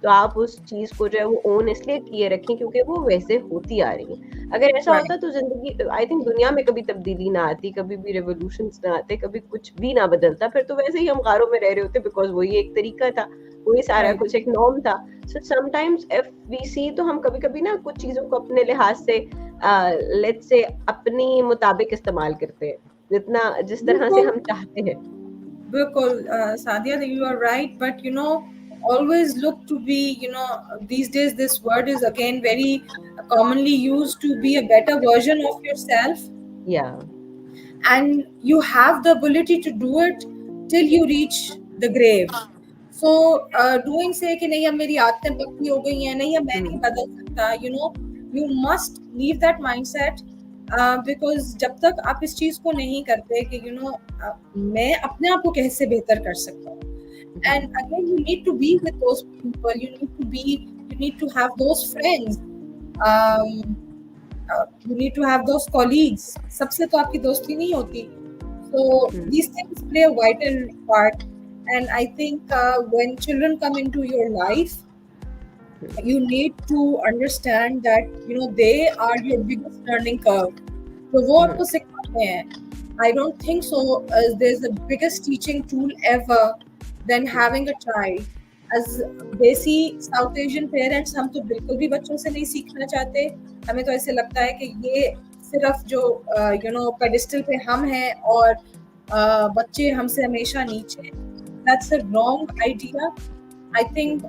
تو آپ اس چیز کو جو ہے وہ اون اس لیے کیے رکھیں کیونکہ وہ ویسے ہوتی آ رہی ہیں. اگر ایسا ہوتا تو زندگی, آئی تھنک دنیا میں کبھی تبدیلی نہ آتی, کبھی بھی ریولیوشنز نہ آتے, کبھی کچھ بھی نہ بدلتا, پھر تو ویسے ہی ہم غاروں میں رہ رہے ہوتے, بیکاز وہی ایک طریقہ تھا, وہی سارا کچھ ایک نارم تھا. سو سم ٹائمز ایف وی سی, تو ہم کبھی کبھی نا کچھ چیزوں کو اپنے لحاظ سے لیٹس سے اپنی مطابق استعمال کرتے ہیں, جتنا جس طرح سے ہم چاہتے ہیں. بالکل سادیا, you are right, but always look to be, these days this word is again very commonly used, to be a better version of yourself. Yeah. And you have the ability to do it till you reach the grave. So doing say کہ نہیں اب میری عادتیں پکی ہو گئی ہیں, نہیں اب میں نہیں بدل سکتا, you must leave that mindset, because جب تک آپ اس چیز کو نہیں کرتے کہ میں اپنے آپ کو کیسے بہتر کر سکتا ہوں. And again, you need to be with those people, you need to have those friends, you need to have those colleagues. سب سے تو آپ کی دوستی نہیں ہوتی. So these things play a vital part, and I think when children come into your life, you need to understand that they are your biggest learning curve. تو وہ آپ کو سکھاتے ہیں. I don't think so there's the biggest teaching tool ever than having a child. As دیسی south Asian parents, ہم تو بالکل بھی بچوں سے نہیں سیکھنا چاہتے. ہمیں تو ایسے لگتا ہے کہ یہ صرف جو پیڈسٹل پہ ہم ہیں اور بچے ہم سے ہمیشہ نیچے. That's a wrong idea. I think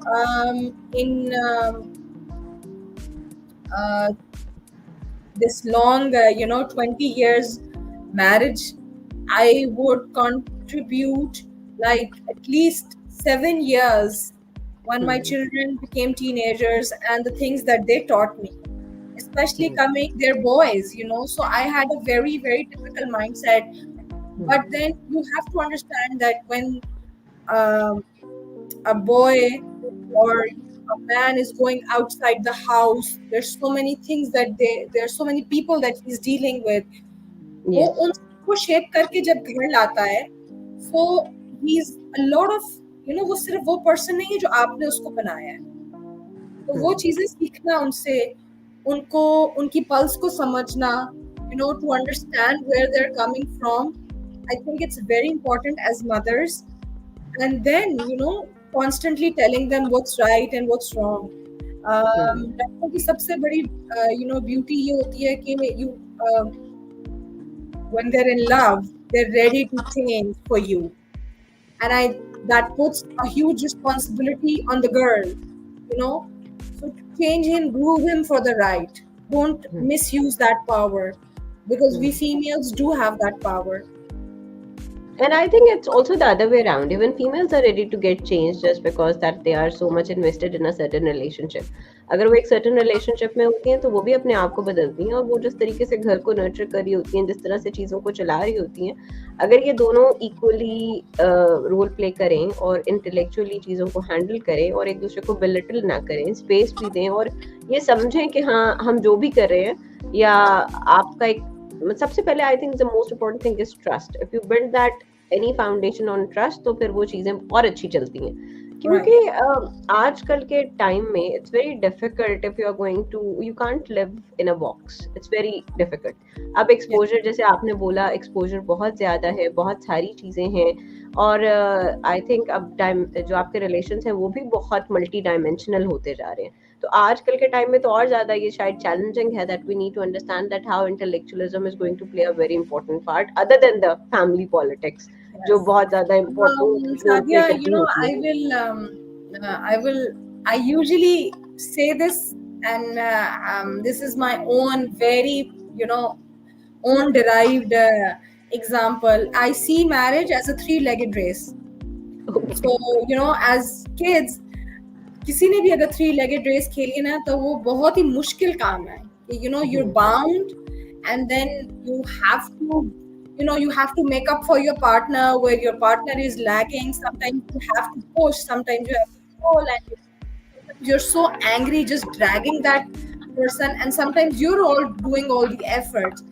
in uh, this long, 20 years marriage, I would contribute like at least 7 years when my children became teenagers and the things that they taught me, especially coming, they're boys, so I had a very, very typical mindset. But then you have to understand that when um, a boy or a man is going outside the house, there's so many things that there's so many people that he's dealing with. وہ Yes. ان کو shape کر کے جب گھر لاتا ہے, so he's a lot of, وہ صرف وہ پرسن نہیں ہے جو آپ نے اس کو بنایا ہے. تو وہ چیزیں سیکھنا ان سے, ان کو ان کی پلس کو سمجھنا, to understand where they're coming from. I think it's very important as mothers. And then, constantly telling them what's right and what's wrong. لڑکوں کی سب سے بڑی بیوٹی یہ ہوتی ہے کہ when they're in love, they're ready to change for you. And that puts a huge responsibility on the girl, So to change him, groove him for the right. Don't misuse that power, because we females do have that power. And I think it's also the other way around. Even females are ready to get changed just because that they are so much invested in a certain relationship. اگر وہ ایک certain relationship میں ہوتی ہیں تو وہ بھی اپنے آپ کو بدلتی ہیں, اور وہ جس طریقے سے گھر کو نرچر کر رہی ہوتی ہیں, جس طرح سے چیزوں کو چلا رہی ہوتی ہیں, اگر یہ دونوں ایکولی رول پلے کریں اور انٹلیکچولی چیزوں کو ہینڈل کریں اور ایک دوسرے کو بلٹل نہ کریں, اسپیس بھی دیں, اور یہ سمجھیں کہ ہاں ہم جو بھی کر رہے ہیں, یا آپ کا ایک سب سے پہلے آئی think the most important thing is trust. If you build that any foundation on trust, تو پھر وہ چیزیں اور اچھی چلتی ہیں. کیونکہ آج کل کے ٹائم میں it's very difficult if you are going to, you can't live in a box. It's very difficult. اب ایکسپوجر, جیسے آپ نے بولا, ایکسپوجر بہت زیادہ ہے, بہت ساری چیزیں ہیں, اور آئی تھنک اب ٹائم جو آپ کے ریلیشنس ہیں وہ بھی بہت ملٹی ڈائمینشنل ہوتے جا رہے ہیں. تو آج کل کے ٹائم میں تو اور زیادہ یہ شاید چیلنجنگ ہے, that we need to understand that how intellectualism is going to play a very important part other than the family politics, جو بہت زیادہ important role play Sadia, کرتی ہوتی ہیں. I usually say this, and this is my own very, own derived example. I see marriage as a three-legged race. So, as kids, کسی نے بھی اگر 3-legged race کھیلی نا تو وہ بہت ہی مشکل کام ہے. You're bound, and then you have to make up for your partner where your partner is lagging. Sometimes you have to push, sometimes you have to pull, and you're so angry just dragging that person, and sometimes you're all doing all the efforts.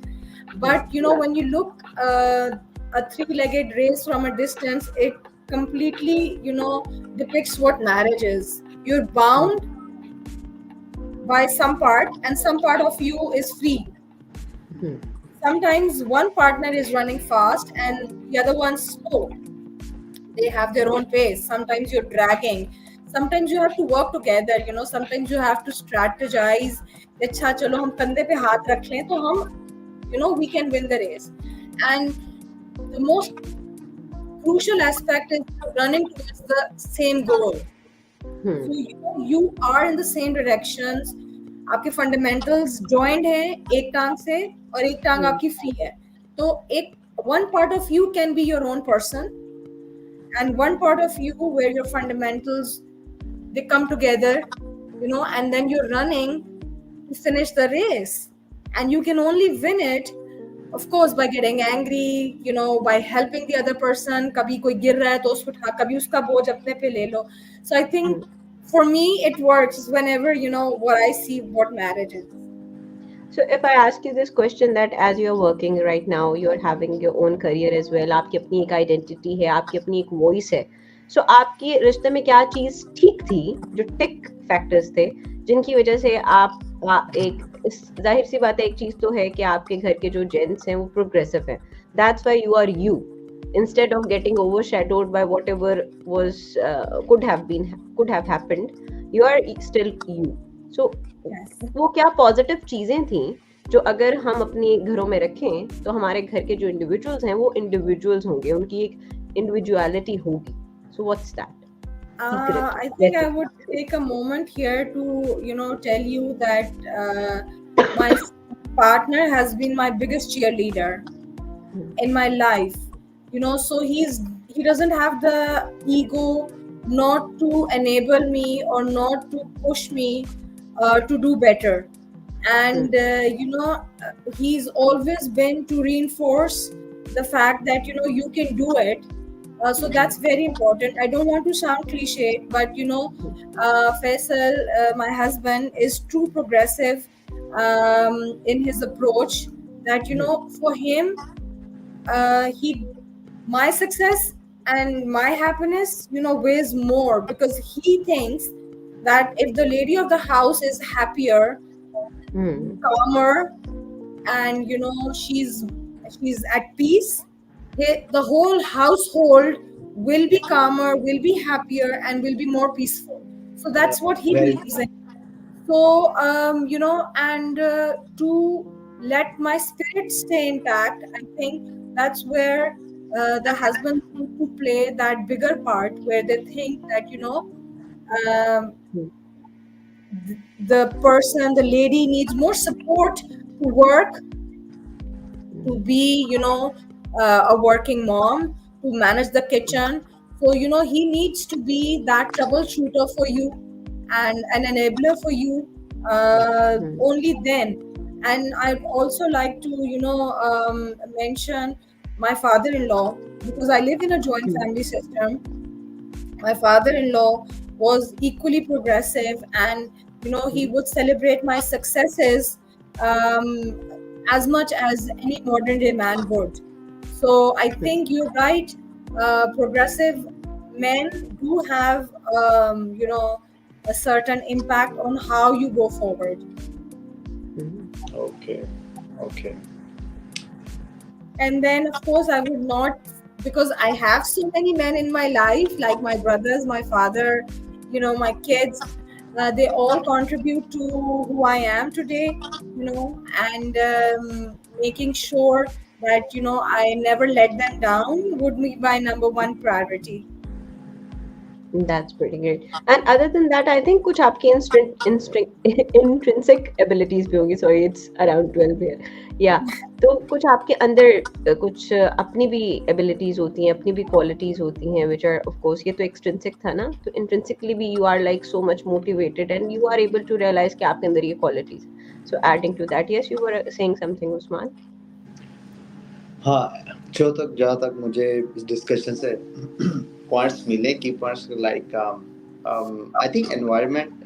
But when you look a 3-legged race from a distance, it completely depicts what marriage is. You're bound by some part, and some part of you is free. Sometimes one partner is running fast and the other one's slow. They have their own pace. Sometimes you're dragging. Sometimes you have to work together. Sometimes you have to strategize. Achha, chalo hum kandhe pe haath rakh lein to hum, we can win the race. And the most crucial aspect is running towards the same goal. So you are in the same directions. آپ کے fundamentals joined ہیں ایک ٹانگ سے, اور ایک ٹانگ آپ کی free ہے. تو ایک one part of you can be your own person, and one part of you where your fundamentals, they come together, and then you're running to finish the race. And you can only win it, of course, by getting angry, by helping the other person. کبھی کوئی گر رہا ہے تو اس کو اٹھا, کبھی اس کا بوجھ اپنے پہ لے لو. So I think for me it works whenever what I see what marriage is. So if I ask you this question, that as you are working right now, you are having your own career as well, آپ کی اپنی ایک identity ہے, آپ کی اپنی ایک voice ہے, سو آپ کی رشتے میں کیا چیز ٹھیک تھی, جو ٹک فیکٹرز تھے جن کی وجہ سے آپ ایک, ظاہر سی بات ہے ایک چیز تو ہے کہ آپ کے گھر کے جو جینٹس ہیں وہ پروگریسو ہیں, that's why you are you, instead of getting overshadowed by whatever was could have happened, you are still you. So وہ کیا پازیٹیو چیزیں تھیں جو اگر ہم اپنے گھروں میں رکھیں تو ہمارے گھر کے جو انڈیویجولز ہیں وہ انڈیویجولز ہوں گے, ان کی ایک انڈیویجوالٹی ہوگی. So what's that? I think I would take a moment here to, tell you that my partner has been my biggest cheerleader in my life. So he doesn't have the ego not to enable me or not to push me to do better. And he's always been to reinforce the fact that you can do it. So that's very important. I don't want to sound cliche, but Faisal, my husband, is true progressive in his approach. That for him, he my success and my happiness weighs more, because he thinks that if the lady of the house is happier, calmer, and she's at peace, the whole household will be calmer, will be happier, and will be more peaceful. So that's what he Very believes in. So and to let my spirit stay intact, I think that's where the husband need to play that bigger part, where they think that um, the person, the lady, needs more support to work, to be a working mom, to manage the kitchen. So he needs to be that troubleshooter for you and an enabler for you, only then. And I'd also like to mention my father-in-law, because I live in a joint family system. My father-in-law was equally progressive, and he would celebrate my successes um, as much as any modern day man would. So I think you're right. Progressive men do have a certain impact on how you go forward. okay. Okay. And then, of course, I would not, because I have so many men in my life, like my brothers, my father, my kids. They all contribute to who I am today, and making sure that I never let them down would be my number one priority. That's pretty great. And other than that, I think कुछ आपकी intrinsic abilities भी होंगी. Sorry, it's around 12 here. Yeah. तो कुछ आपके अंदर कुछ अपनी भी abilities होती हैं, अपनी भी qualities होती हैं, which are of course, ये तो extrinsic था ना, तो intrinsically भी you are like so much motivated and you are able to realize कि आपके अंदर ये qualities. So adding to that, yes, you were saying something, Usman. हाँ, जहाँ तक मुझे इस डिस्कशन से पॉइंट्स मिले, की points like I think environment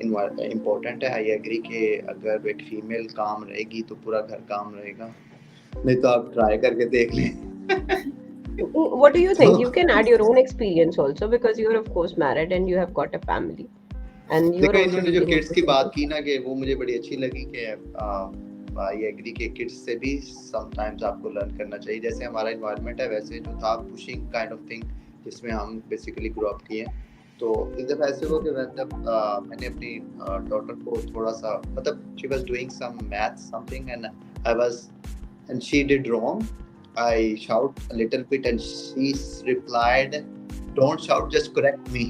important है. आई एग्री कि अगर एक फीमेल काम रहेगी तो पूरा घर काम रहेगा. नहीं तो आप ट्राई करके देख लें. What do you think? You can add your own experience also, because you are of course married and you have got a family. And you are देखो also इन्होंने जो dealing किड्स with की the बात की ना, कि वो मुझे बड़ी अच्छी लगी कि आई एग्री कि किड्स से भी समटाइम्स आपको लर्न करना चाहिए. जैसे हमारा एनवायरनमेंट है वैसे जो था पुशिंग काइंड ऑफ थिंग जिसमें हम बेसिकली ग्रो अप किए. तो एक दफ़ा ऐसे हुआ कि मैंने अपनी डॉटर को थोड़ा सा, मतलब she was doing some maths something and I was and she did wrong. I shout a little bit and she replied, "Don't shout, just correct me."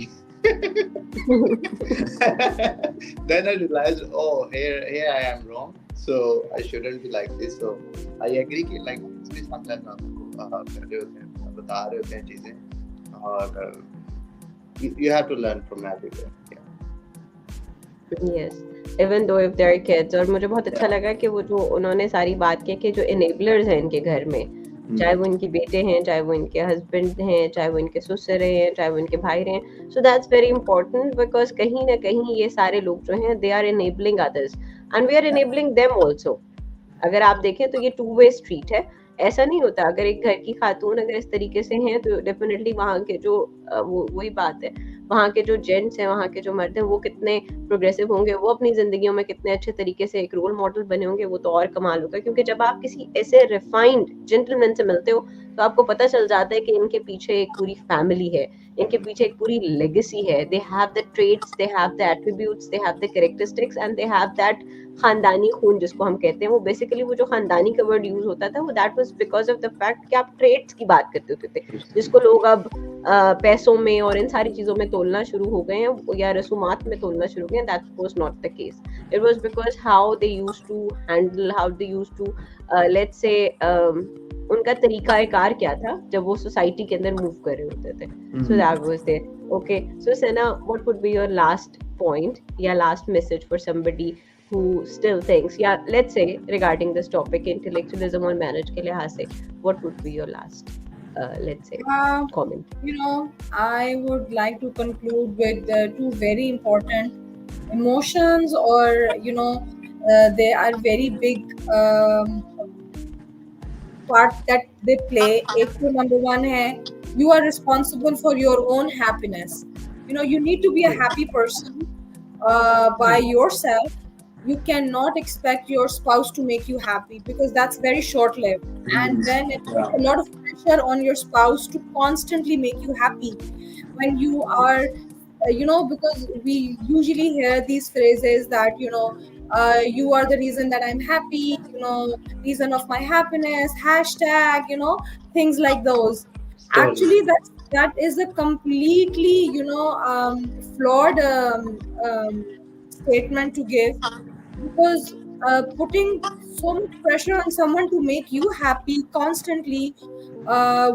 Then I realized, oh, here I am wrong. So I shouldn't be like this. So I agree कि like इसमें sometimes आपको कर रहे होते हैं, बता रहे होते हैं चीजें, और you have to learn from everywhere. Yes, even though if they are kids. और मुझे बहुत अच्छा लगा कि वो जो उन्होंने सारी बात की कि जो enablers हैं इनके घर में, चाहे वो इनके बेटे हैं, चाहे वो इनके हस्बैंड हैं, चाहे वो इनके ससुरे हैं, चाहे वो इनके भाई हैं. So that's very important, because कहीं ना कहीं ये सारे लोग जो हैं they are enabling others and we are enabling them also. अगर आप देखें तो ये टू वे स्ट्रीट है. ऐसा नहीं होता, अगर एक घर की खातून अगर इस तरीके से हैं तो डेफिनेटली वहाँ के जो वो वही बात है, वहाँ के जो जेंट्स हैं, वहाँ के जो मर्द हैं, वो कितने प्रोग्रेसिव होंगे, वो अपनी जिंदगियों में कितने अच्छे तरीके से एक रोल मॉडल बने होंगे, वो तो और कमाल होगा. क्योंकि जब आप किसी ऐसे रिफाइंड जेंटलमैन से मिलते हो तो आपको पता चल जाता है कि इनके पीछे एक पूरी फैमिली है, इनके पीछे एक पूरी लेगेसी है. They have the traits, they have the attributes, they have the characteristics and they have that खानदानी खून जिसको हम कहते हैं. वो बेसिकली वो जो खानदानी का वर्ड यूज होता था वो that was because of the fact कि आप ट्रेट्स की बात करते होते थे, जिसको लोग अब पैसों में और इन सारी चीज़ों में तोलना शुरू हो गए हैं या रसूमात में तोलना शुरू हो गए हैं, that was not the case. It was because how they used to handle, how they used to let's say उनका तरीका कार क्या था जब वो सोसाइटी के अंदर मूव कर रहे होते थे. So that was there. Okay, so Sena, what would be your last point या last message for somebody who still thinks, yeah, let's say regarding this topic intellectualism और marriage के लिहाज से, what would be your last let's say comment? You know, I would like to conclude with two very important emotions, or you know, they are very big part that they play. Ek to number one hai, you are responsible for your own happiness. You know, you need to be a happy person by yourself. You cannot expect your spouse to make you happy, because that's very short lived, and then it puts a lot of pressure on your spouse to constantly make you happy when you are you know, because we usually hear these phrases that, you know, you are the reason that I'm happy, you know, reason of my happiness, hashtag, you know, things like those. Actually, that is a completely, you know, flawed statement to give, because putting so much pressure on someone to make you happy constantly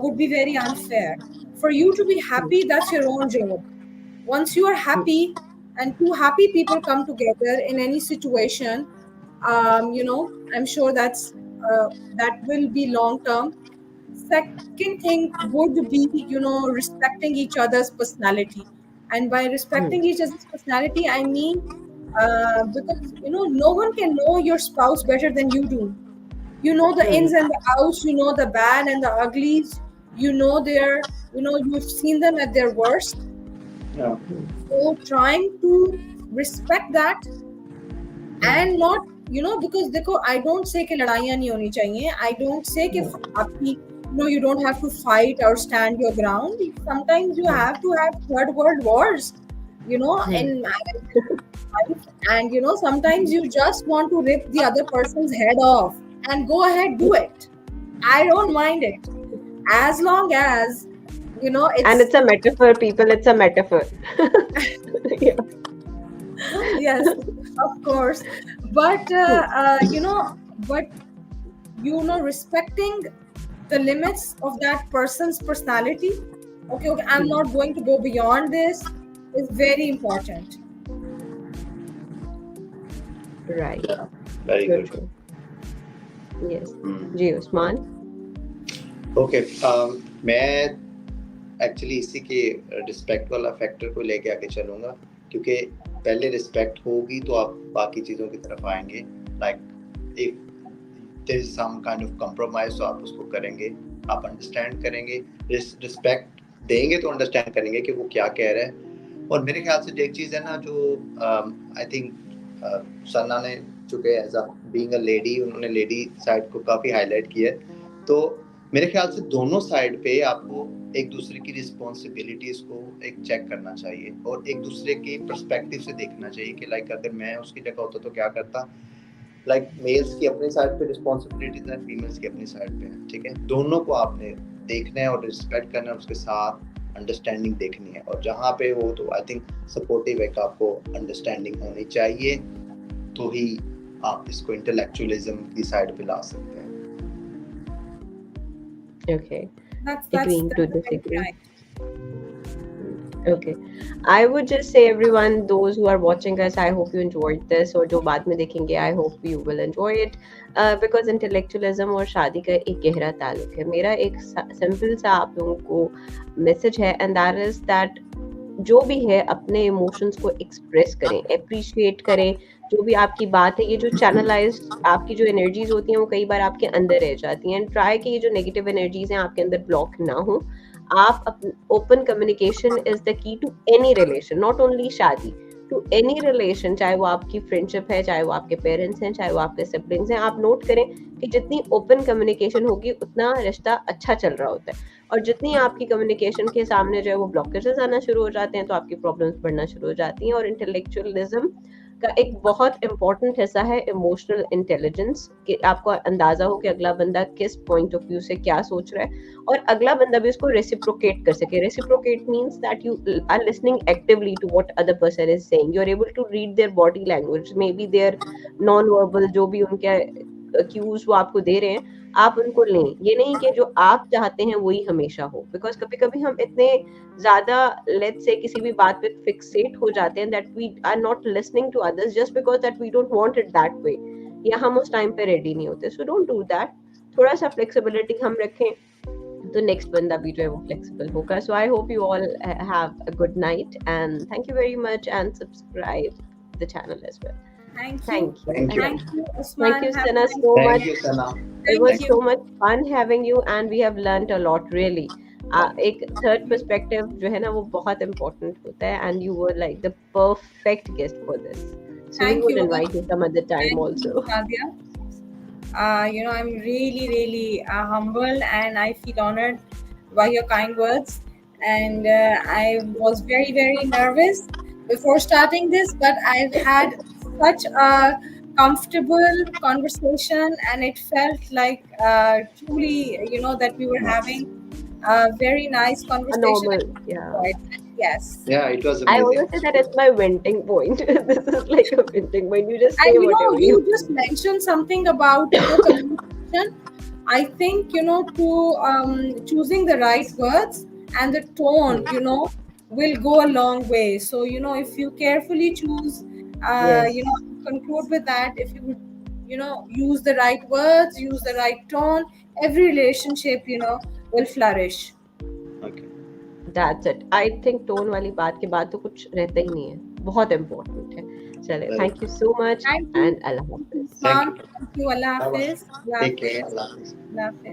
would be very unfair. For you to be happy, that's your own job. Once you are happy and two happy people come together in any situation, you know, I'm sure that will be long term. Second thing would be, you know, respecting each other's personality. And by respecting each other's personality, I mean, because, you know, no one can know your spouse better than you do. You know the ins and the outs, you know the bad and the uglies, you know you know, you've seen them at their worst. So trying to respect that and not, you know, because देखो, I don't say कि लड़ाइयाँ नहीं होनी चाहिए. I don't say कि आपकी, you know, you don't have to fight or stand your ground. Sometimes you have to have third world wars, you know, in life. And you know, sometimes you just want to rip the other person's head off, and go ahead, do it. I don't mind it, as long as, you know, and it's a metaphor, people, it's a metaphor. Yeah. Yes, of course, but you know, respecting the limits of that person's personality. Okay, I'm not going to go beyond this, is very important. Right. Very So good. true. Yes. Ji Usman. Okay, मैं actually इसी के respect वाला factor को लेके आगे चलूँगा, क्योंकि पहले रिस्पेक्ट होगी तो आप बाकी चीज़ों की तरफ आएंगे. Like if there is some kind of compromise, तो आप उसको करेंगे, आप अंडरस्टैंड करेंगे, रिस्पेक्ट देंगे तो अंडरस्टैंड करेंगे कि वो क्या कह रहा है. और मेरे ख्याल से एक चीज़ है ना, जो आई थिंक सना ने चुके as a being a lady, उन्होंने लेडी साइड को काफ़ी हाईलाइट किया है. तो मेरे ख्याल से दोनों साइड पे आपको एक दूसरे की रिस्पॉन्सिबिलिटीज़ को एक चेक करना चाहिए और एक दूसरे के पर्सपेक्टिव से देखना चाहिए कि लाइक अगर मैं उसकी जगह होता तो क्या करता. लाइक मेल्स की अपनी साइड पे रिस्पॉन्सिबिलिटीज़ हैं, फीमेल्स की अपनी साइड पे हैं. ठीक है, दोनों को आपने देखना है और रिस्पेक्ट करना है, उसके साथ अंडरस्टैंडिंग देखनी है. और जहाँ पे हो तो आई थिंक सपोर्टिव एक आपको अंडरस्टैंडिंग होनी चाहिए, तो ही आप इसको इंटेलेक्चुअलिज्म की साइड पे ला सकते हैं. Okay. That's Agreeing to disagree. right. Okay. I would just say everyone, those who are watching us, I hope you enjoyed this, और जो बाद में देखेंगे, I hope you will enjoy it, because intellectualism और शादी का एक गहरा ताल्लुक है. मेरा एक सिंपल सा आप लोगों को मैसेज है, and that is that जो भी है अपने इमोशंस को एक्सप्रेस करें, अप्रिशिएट करें. जो भी आपकी बात है, ये जो चैनलाइज आपकी जो एनर्जीज होती हैं वो कई बार आपके अंदर रह जाती हैं. एंड ट्राई कि ये जो नेगेटिव एनर्जीज हैं आपके अंदर ब्लॉक ना हो. आप open communication is the key to any relation, not only शादी, टू एनी रिलेशन. चाहे वो आपकी फ्रेंडशिप है, चाहे वो आपके पेरेंट्स हैं, चाहे वो आपके सिबलिंग्स हैं. आप नोट करें कि जितनी ओपन कम्युनिकेशन होगी उतना रिश्ता अच्छा चल रहा होता है. और जितनी आपकी कम्युनिकेशन के सामने जो है वो ब्लॉकेजेस आना शुरू हो जाते हैं, तो आपकी प्रॉब्लम्स बढ़ना शुरू हो जाती हैं. और इंटेलेक्चुअलिज्म کا ایک بہت امپورٹنٹ حصہ ہے ایموشنل انٹیلیجنس, کہ آپ کو اندازہ ہو کہ اگلا بندہ کس پوائنٹ آف ویو سے کیا سوچ رہا ہے, اور اگلا بندہ بھی اس کو ریسیپروکیٹ کر سکے. Reciprocate means that you are listening actually to what other person is saying, you are able to read their body language, maybe their non verbal, جو بھی ان کے کیوز وہ آپ کو دے رہے ہیں آپ ان کو لیں. یہ نہیں کہ جو آپ چاہتے ہیں وہی ہمیشہ ہو, بیکاز کبھی کبھی ہم اتنے زیادہ لیٹس سے کسی بھی بات پہ فکسیٹ ہو جاتے ہیں that we are not listening to others just because that we don't want it that way, یا ہم اس ٹائم پہ ریڈی نہیں ہوتے. So don't do that. تھوڑا سا فلیکسیبلٹی ہم رکھیں تو نیکسٹ بندہ بھی جو ہے وہ فلیکسیبل ہوگا. So I hope you all have a good night and thank you very much and subscribe the channel as well. Thank you. Thank you. Thank you. Thank you, Thank Usman. you, Have a Sana, nice so day. much. Thank you, Sana. It Thank was you. so much fun having you and we have learnt a lot really. ایک third perspective جو ہے نا وہ بہت important ہوتا ہے and you were like the perfect guest for this. So we Thank would you. invite you some other time Thank also. you, Nadia. I'm really, really humbled and I feel honored by your kind words. And I was very, very nervous before starting this, but I've had such a comfortable conversation, and it felt like truly, that we were having a very nice A conversation. normal, And yeah. enjoyed that. Yes. Yeah, it was I amazing. always say that it's my venting point. This is like a venting point. You just say And whatever you you just mentioned something about communication. I think to choosing the right words and the tone will go a long way. So if you carefully choose, Yes. conclude with that, if you would use the right words, use the right tone, every relationship will flourish. Okay. That's it. I think tone والی بات کے بعد تو کچھ رہتا ہی نہیں ہے, بہت امپورٹنٹ ہے. چلے, thank you so much Thank you. and Allah Thank you, Hafiz. Thank Usman. you. Thank you. Allah Bye-bye. Hafiz. Allah Take care. Hafiz. Allah Hafiz. Allah Hafiz.